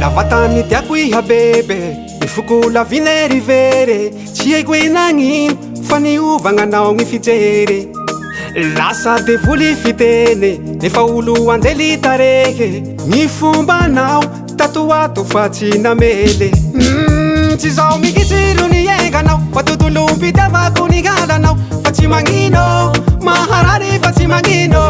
Lavatany tiako ihabebe mifoko lavine rivere tsy haiko hoe nagnino fa niovanganao gny fijery lasa devoly fiteny nefa olo anjely tarehy ny fombanao tatoato fa tsy namely tsy zao mikitsy ro nienganao fa tontolo mpitiavako ny galanao fa tsy magnino maharary fa tsy magnino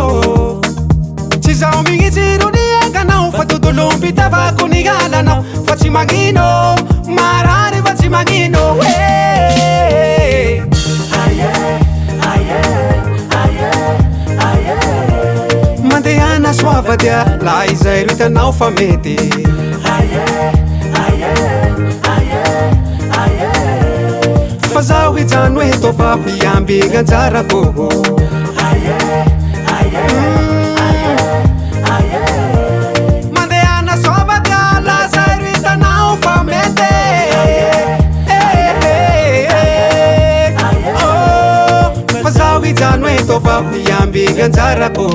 tsy zao mikitsy ro nienganao fa tontolo mpitiavako ny galanao fa tsy magnino maharary fa tsy magnino mandehana soava dia la izay ro hitanao fa mety fa zaho hijano hoe tova miamby gn'anjarako mandehana soava dia la izay ro hitanao fa mety fa zaho hijano hoe tova miamby gn'anjarako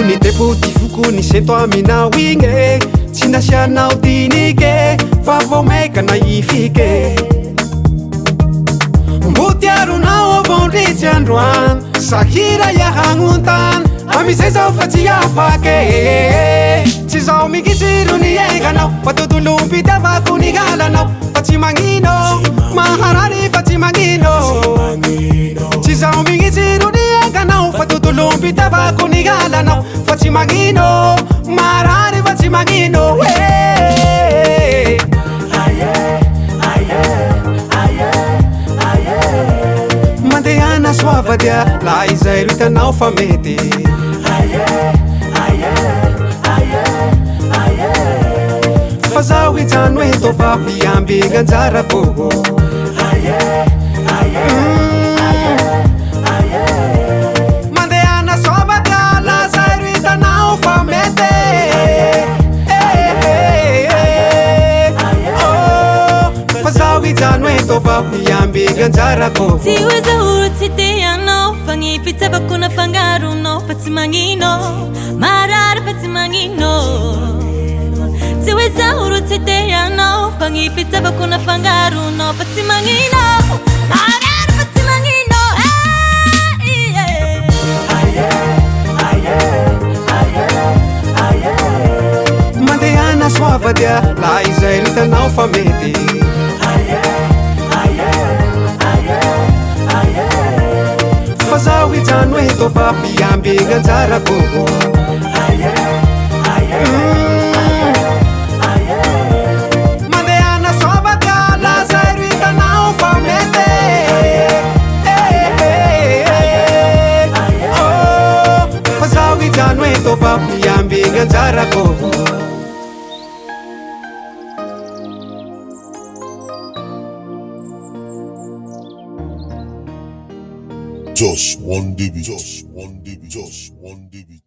Ni tepo tifuku ni sento amina winge China sianao tinike Favo meka na ifike Mbutiaru na obondi chandruan Sakira ya hanguntan Amiseza ufati ya fake Chizao mikisiru ni enganao Patutulu mpita vaku ni galanao Fati mangino Maharari fati mangino Chizao mikisiru ni enganao Fatutulu mpita vaku ni galanao Fati mangino Maharari fati mangino Mandehana suava dia La izay ro hitanao fa mety fa zaho hijano hoe tova miamby gn'anjarako mandehana soava dia la izay ro hitanao fa mety fa zaho hijano hoe tova miamby gn'anjarako Tsy hoe zaho tsy te anao fa gny fitiavako na fangaronao fa tsy magnino marary fa tsy magnino Tsy hoe zaho tsy te anao fa gny fitiavako na fangaronao fa tsy magnino marary fa tsy magnino mandehana soava dia la izay ro hitanao fa mety fa zaho hijano hoe tova miamby gn'anjarako mandehana soava dia la izay ro hitanao fa mety fa zaho hijano hoe tova miamby gn'anjarako Just one DB, just one DB, just one DB.